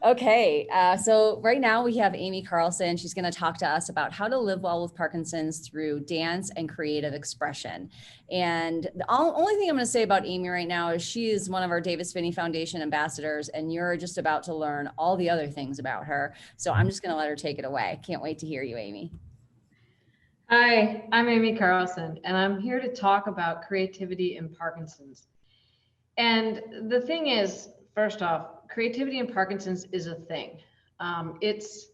Okay, so right now we have Amy Carlson. She's going to talk to us about how to live well with Parkinson's through dance and creative expression. And the only thing I'm going to say about Amy right now is she is one of our Davis Phinney Foundation ambassadors, and you're just about to learn all the other things about her. So I'm just going to let her take it away. Can't wait to hear you, Amy. Hi, I'm Amy Carlson, and I'm here to talk about creativity in Parkinson's. And the thing is, first off, creativity in Parkinson's is a thing. It's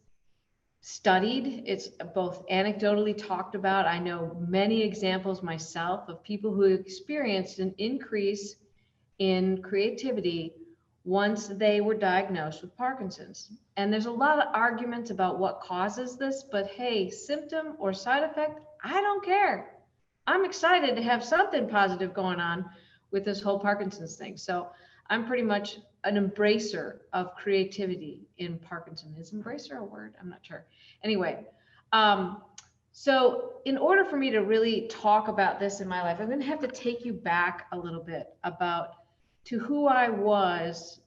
studied, it's both anecdotally talked about. I know many examples myself of people who experienced an increase in creativity once they were diagnosed with Parkinson's. And there's a lot of arguments about what causes this, but hey, symptom or side effect, I don't care. I'm excited to have something positive going on with this whole Parkinson's thing. So I'm pretty much an embracer of creativity in Parkinson. Is embracer a word? I'm not sure. Anyway, so in order for me to really talk about this in my life, I'm going to have to take you back a little bit about to who I was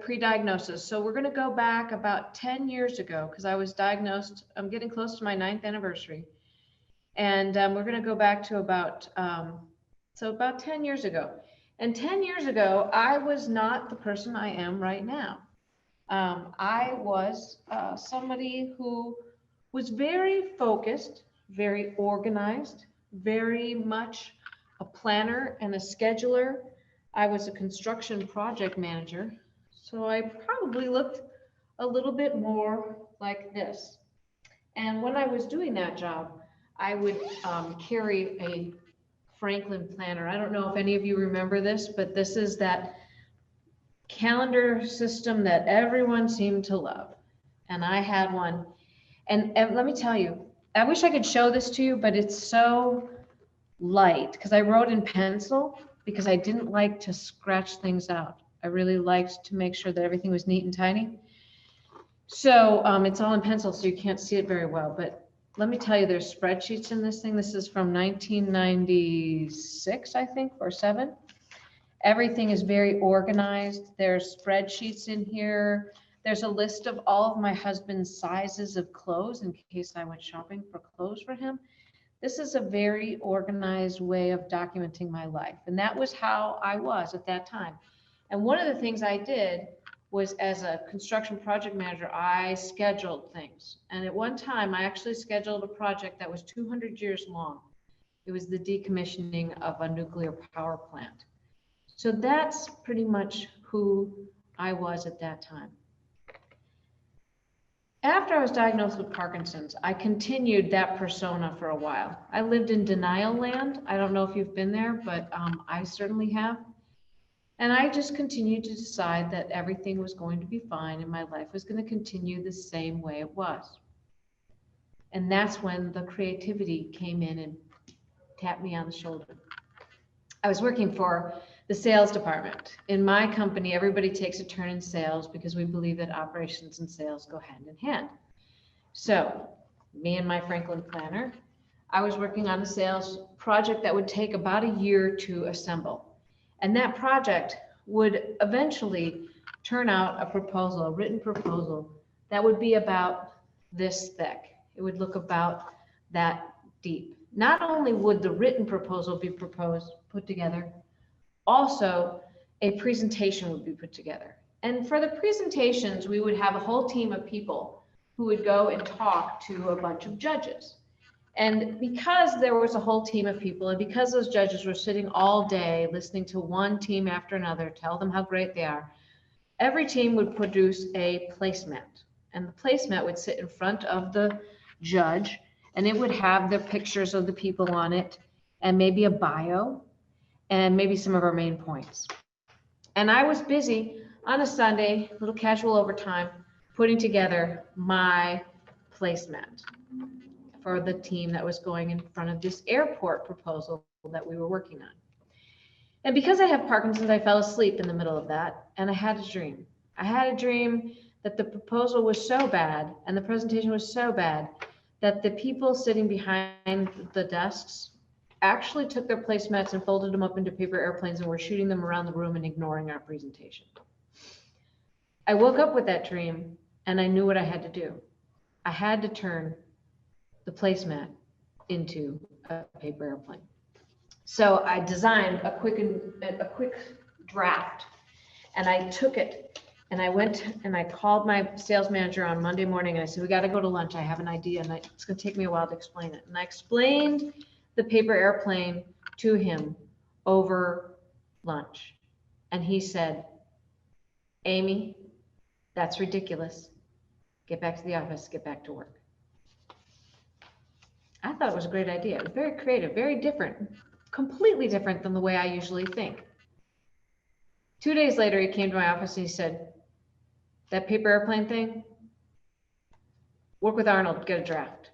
pre-diagnosis. So we're going to go back about 10 years ago because I was diagnosed. I'm getting close to my 9th anniversary. And we're going to go back to about 10 years ago. And 10 years ago, I was not the person I am right now. I was somebody who was very focused, very organized, very much a planner and a scheduler. I was a construction project manager, so I probably looked a little bit more like this. And when I was doing that job, I would carry a Franklin planner. I don't know if any of you remember this, but this is that calendar system that everyone seemed to love. And I had one. And let me tell you, I wish I could show this to you, but it's so light because I wrote in pencil because I didn't like to scratch things out. I really liked to make sure that everything was neat and tiny. So it's all in pencil, so you can't see it very well. But let me tell you, there's spreadsheets in this thing. This is from 1996, I think, or 7. Everything is very organized. There's spreadsheets in here. There's a list of all of my husband's sizes of clothes in case I went shopping for clothes for him. This is a very organized way of documenting my life. And that was how I was at that time. And one of the things I did was, as a construction project manager, I scheduled things. And at one time, I actually scheduled a project that was 200 years long. It was the decommissioning of a nuclear power plant. So that's pretty much who I was at that time. After I was diagnosed with Parkinson's, I continued that persona for a while. I lived in denial land. I don't know if you've been there, but I certainly have. And I just continued to decide that everything was going to be fine and my life was going to continue the same way it was. And that's when the creativity came in and tapped me on the shoulder. I was working for the sales department. In my company, everybody takes a turn in sales because we believe that operations and sales go hand in hand. So me and my Franklin planner, I was working on a sales project that would take about a year to assemble. And that project would eventually turn out a proposal, a written proposal that would be about this thick. It would look about that deep. Not only would the written proposal be put together, also a presentation would be put together. And for the presentations, we would have a whole team of people who would go and talk to a bunch of judges. And because there was a whole team of people, and because those judges were sitting all day listening to one team after another tell them how great they are, every team would produce a placemat. And the placemat would sit in front of the judge, and it would have the pictures of the people on it, and maybe a bio, and maybe some of our main points. And I was busy on a Sunday, a little casual overtime, putting together my placemat for the team that was going in front of this airport proposal that we were working on. And because I have Parkinson's, I fell asleep in the middle of that, and I had a dream. I had a dream that the proposal was so bad and the presentation was so bad that the people sitting behind the desks actually took their placemats and folded them up into paper airplanes and were shooting them around the room and ignoring our presentation. I woke up with that dream and I knew what I had to do. I had to turn the placemat into a paper airplane. So I designed a quick draft, and I took it and I went and I called my sales manager on Monday morning and I said, we got to go to lunch. I have an idea and it's going to take me a while to explain it. And I explained the paper airplane to him over lunch. And he said, Amy, that's ridiculous. Get back to the office, get back to work. I thought it was a great idea. It was very creative, very different, completely different than the way I usually think. 2 days later, he came to my office and he said, that paper airplane thing, work with Arnold, get a draft.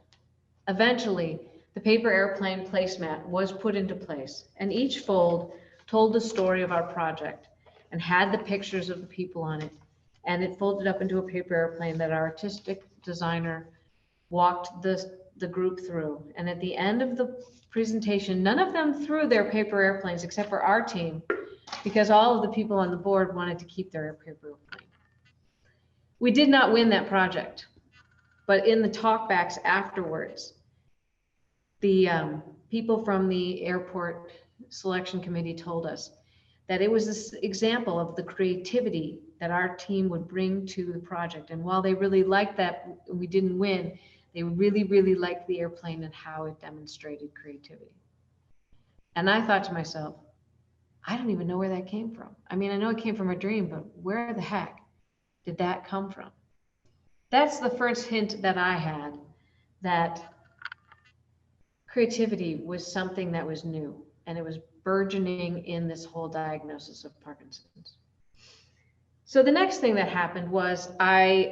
Eventually, the paper airplane placemat was put into place, and each fold told the story of our project and had the pictures of the people on it. And it folded up into a paper airplane that our artistic designer walked the group through. And at the end of the presentation, none of them threw their paper airplanes except for our team, because all of the people on the board wanted to keep their paper airplane. We did not win that project, but in the talkbacks afterwards, the people from the airport selection committee told us that it was this example of the creativity that our team would bring to the project. And while they really liked that we didn't win, they really, really liked the airplane and how it demonstrated creativity. And I thought to myself, I don't even know where that came from. I mean, I know it came from a dream, but where the heck did that come from? That's the first hint that I had that creativity was something that was new, and it was burgeoning in this whole diagnosis of Parkinson's. So the next thing that happened was I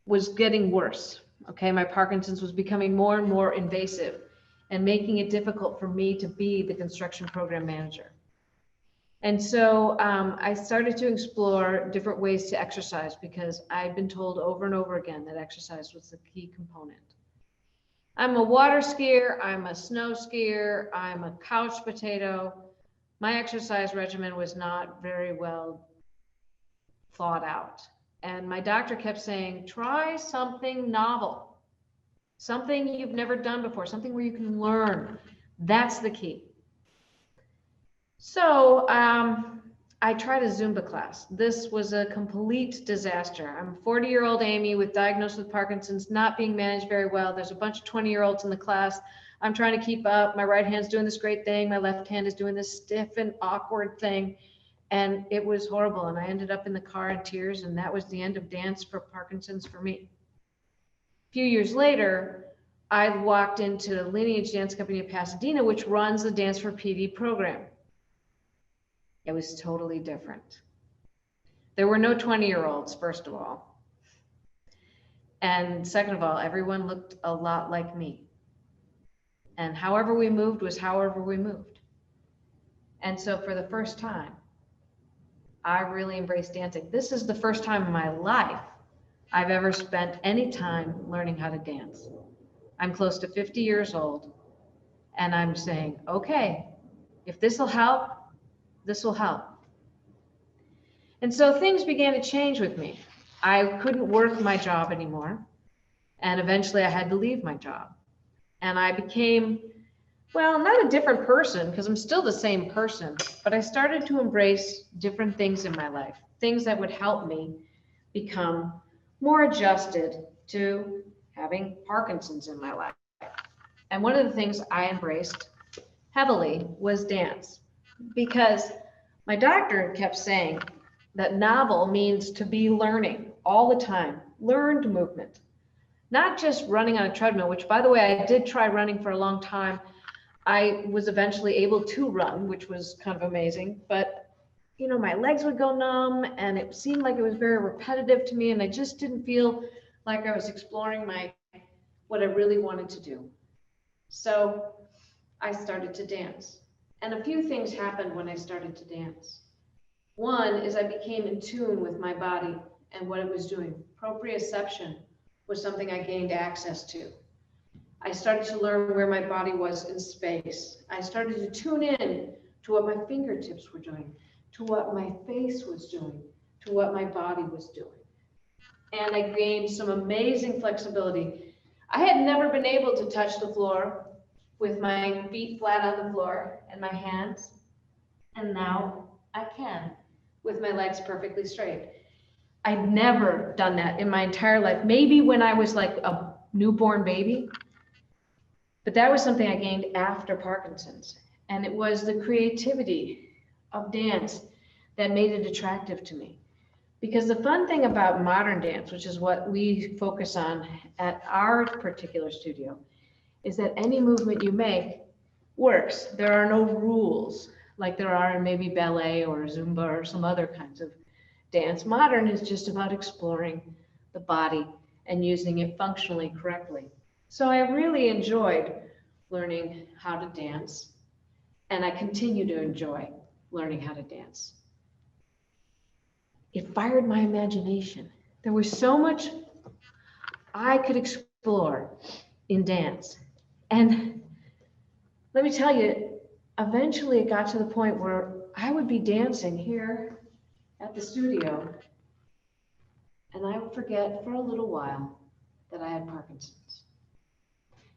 was getting worse. Okay, my Parkinson's was becoming more and more invasive and making it difficult for me to be the construction program manager. And so I started to explore different ways to exercise, because I'd been told over and over again that exercise was the key component. I'm a water skier, I'm a snow skier, I'm a couch potato. My exercise regimen was not very well thought out. And my doctor kept saying, try something novel, something you've never done before, something where you can learn. That's the key. So I tried a Zumba class. This was a complete disaster. I'm 40-year-old Amy with diagnosed with Parkinson's, not being managed very well. There's a bunch of 20-year-olds in the class. I'm trying to keep up. My right hand's doing this great thing. My left hand is doing this stiff and awkward thing. And it was horrible. And I ended up in the car in tears. And that was the end of dance for Parkinson's for me. A few years later, I walked into Lineage Dance Company of Pasadena, which runs the Dance for PD program. It was totally different. There were no 20-year-olds, first of all. And second of all, everyone looked a lot like me. And however we moved was however we moved. And so for the first time, I really embraced dancing. This is the first time in my life I've ever spent any time learning how to dance. I'm close to 50 years old, and I'm saying, okay, if this will help, this will help. And so things began to change with me. I couldn't work my job anymore. And eventually I had to leave my job. And I became, well, not a different person, because I'm still the same person, but I started to embrace different things in my life, things that would help me become more adjusted to having Parkinson's in my life. And one of the things I embraced heavily was dance, because my doctor kept saying that novel means to be learning all the time, learned movement, not just running on a treadmill, which, by the way, I did try running for a long time. I was eventually able to run, which was kind of amazing, but you know, my legs would go numb and it seemed like it was very repetitive to me, and I just didn't feel like I was exploring what I really wanted to do. So I started to dance. And a few things happened when I started to dance. One is I became in tune with my body and what it was doing. Proprioception was something I gained access to. I started to learn where my body was in space. I started to tune in to what my fingertips were doing, to what my face was doing, to what my body was doing. And I gained some amazing flexibility. I had never been able to touch the floor with my feet flat on the floor and my hands. And now I can with my legs perfectly straight. I'd never done that in my entire life. Maybe when I was like a newborn baby, but that was something I gained after Parkinson's. And it was the creativity of dance that made it attractive to me. Because the fun thing about modern dance, which is what we focus on at our particular studio, is that any movement you make works. There are no rules like there are in maybe ballet or Zumba or some other kinds of dance. Modern is just about exploring the body and using it functionally correctly. So I really enjoyed learning how to dance, and I continue to enjoy learning how to dance. It fired my imagination. There was so much I could explore in dance. And let me tell you, eventually it got to the point where I would be dancing here at the studio, and I would forget for a little while that I had Parkinson's.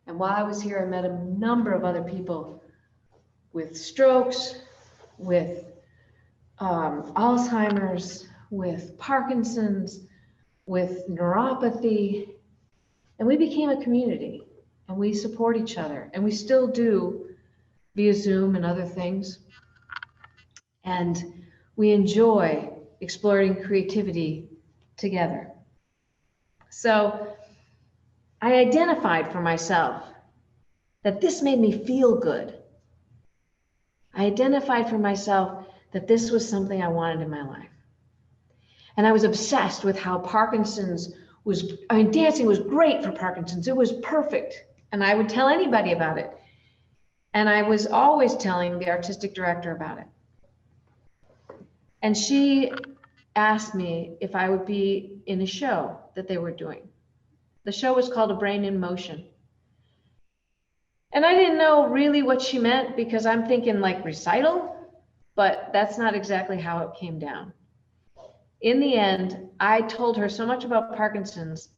And while I was here, I met a number of other people with strokes, with Alzheimer's, with Parkinson's, with neuropathy, and we became a community, and we support each other, and we still do via Zoom and other things. And we enjoy exploring creativity together. So I identified for myself that this made me feel good. I identified for myself that this was something I wanted in my life. And I was obsessed with how Parkinson's was, dancing was great for Parkinson's. It was perfect. And I would tell anybody about it. And I was always telling the artistic director about it. And she asked me if I would be in a show that they were doing. The show was called A Brain in Motion. And I didn't know really what she meant, because I'm thinking like recital, but that's not exactly how it came down. In the end, I told her so much about Parkinson's,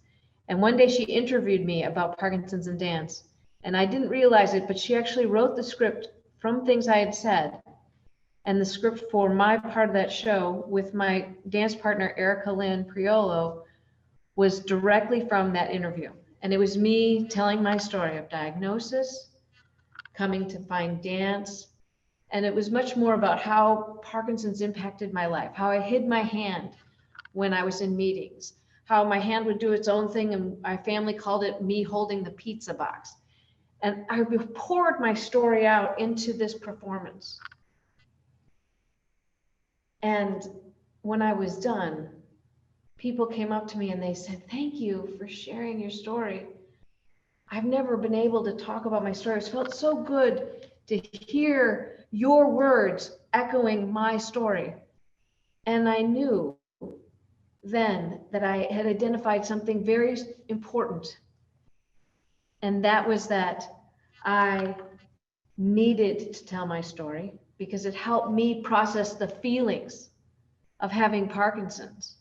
and one day she interviewed me about Parkinson's and dance, and I didn't realize it, but she actually wrote the script from things I had said, and the script for my part of that show with my dance partner, Erica Lynn Priolo, was directly from that interview. And it was me telling my story of diagnosis, coming to find dance, and it was much more about how Parkinson's impacted my life, how I hid my hand when I was in meetings, how my hand would do its own thing, and my family called it me holding the pizza box. And I poured my story out into this performance. And when I was done, people came up to me and they said, "Thank you for sharing your story. I've never been able to talk about my story. It felt so good to hear your words echoing my story." And I knew then that I had identified something very important. And that was that I needed to tell my story, because it helped me process the feelings of having Parkinson's.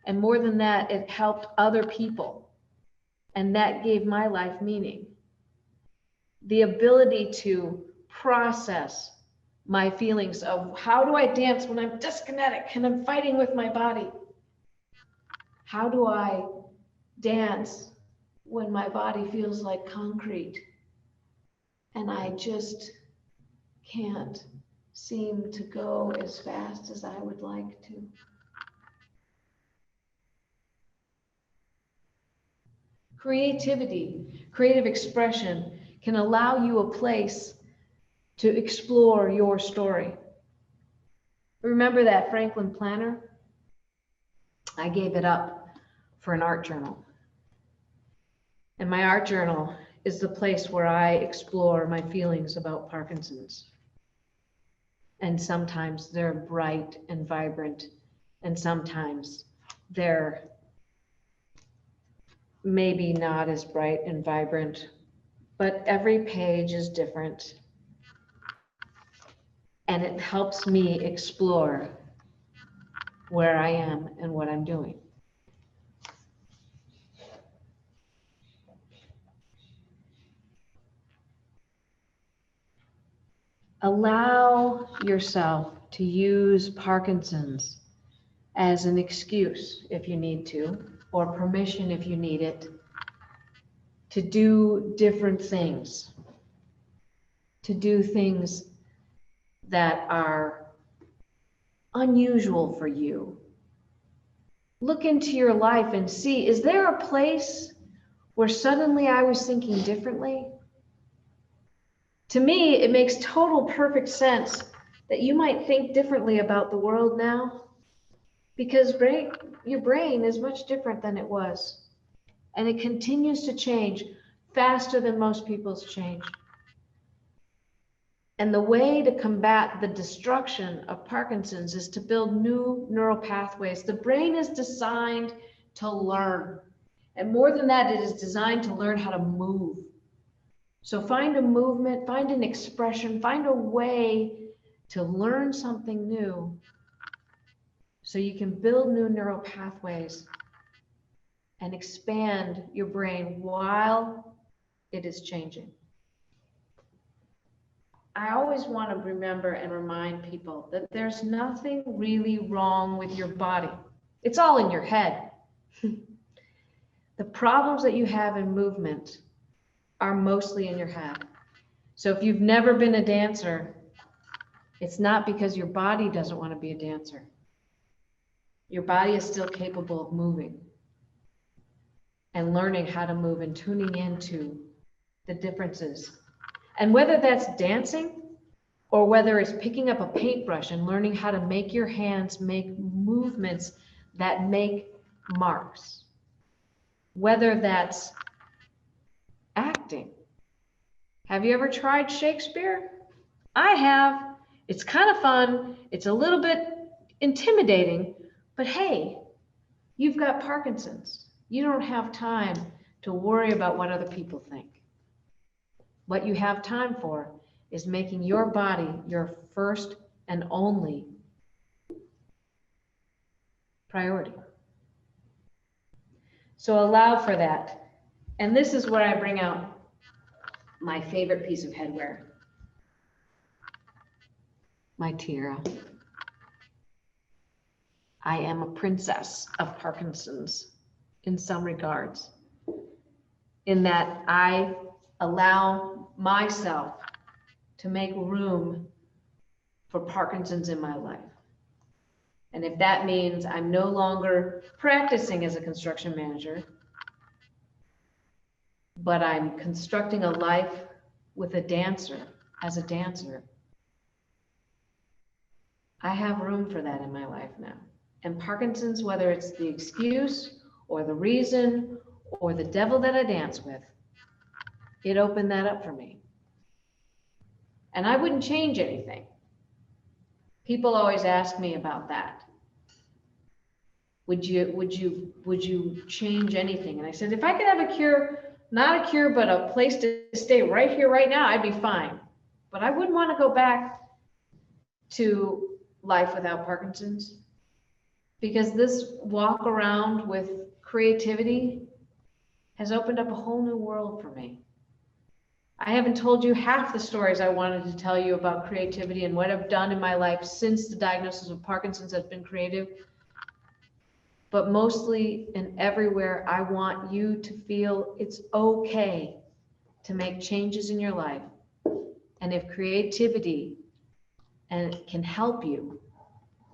And more than that, it helped other people. And that gave my life meaning. The ability to process my feelings of how do I dance when I'm dyskinetic and I'm fighting with my body? How do I dance when my body feels like concrete and I just can't seem to go as fast as I would like to? Creativity, creative expression can allow you a place to explore your story. Remember that Franklin planner? I gave it up for an art journal. And my art journal is the place where I explore my feelings about Parkinson's. And sometimes they're bright and vibrant, and sometimes they're maybe not as bright and vibrant, but every page is different. And it helps me explore where I am and what I'm doing. Allow yourself to use Parkinson's as an excuse if you need to, or permission if you need it, to do different things, to do things that are unusual for you. Look into your life and see, is there a place where suddenly I was thinking differently? To me, it makes total perfect sense that you might think differently about the world now, because your brain is much different than it was. And it continues to change faster than most people's change. And the way to combat the destruction of Parkinson's is to build new neural pathways. The brain is designed to learn. And more than that, it is designed to learn how to move. So find a movement, find an expression, find a way to learn something new so you can build new neural pathways and expand your brain while it is changing. I always want to remember and remind people that there's nothing really wrong with your body. It's all in your head. The problems that you have in movement are mostly in your head. So if you've never been a dancer, it's not because your body doesn't want to be a dancer. Your body is still capable of moving and learning how to move and tuning into the differences. And whether that's dancing or whether it's picking up a paintbrush and learning how to make your hands make movements that make marks, whether that's acting. Have you ever tried Shakespeare? I have. It's kind of fun. It's a little bit intimidating, but hey, you've got Parkinson's. You don't have time to worry about what other people think. What you have time for is making your body your first and only priority. So allow for that. And this is where I bring out my favorite piece of headwear, my tiara. I am a princess of Parkinson's in some regards, in that I allow myself to make room for Parkinson's in my life. And if that means I'm no longer practicing as a construction manager, but I'm constructing a life with a dancer, as a dancer, I have room for that in my life now. And Parkinson's, whether it's the excuse or the reason or the devil that I dance with, it opened that up for me. And I wouldn't change anything. People always ask me about that. Would you change anything? And I said, if I could have a cure, not a cure, but a place to stay right here, right now, I'd be fine. But I wouldn't want to go back to life without Parkinson's, because this walk around with creativity has opened up a whole new world for me. I haven't told you half the stories I wanted to tell you about creativity and what I've done in my life since the diagnosis of Parkinson's has been creative. But mostly and everywhere, I want you to feel it's okay to make changes in your life. And if creativity and can help you,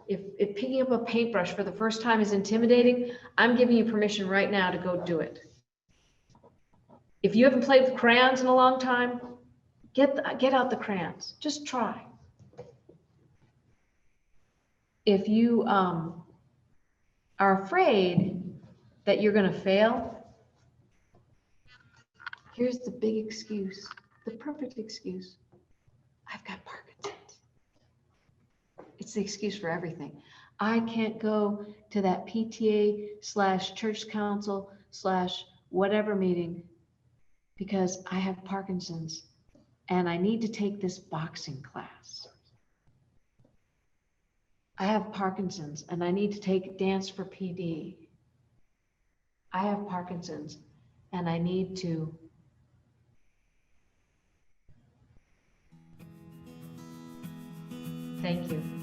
if picking up a paintbrush for the first time is intimidating, I'm giving you permission right now to go do it. If you haven't played with crayons in a long time, get out the crayons. Just try. If you are afraid that you're going to fail, here's the big excuse, the perfect excuse. I've got Parkinson's. It's the excuse for everything. I can't go to that PTA/church council/whatever meeting because I have Parkinson's and I need to take this boxing class. I have Parkinson's and I need to take dance for PD. I have Parkinson's and I need to. Thank you.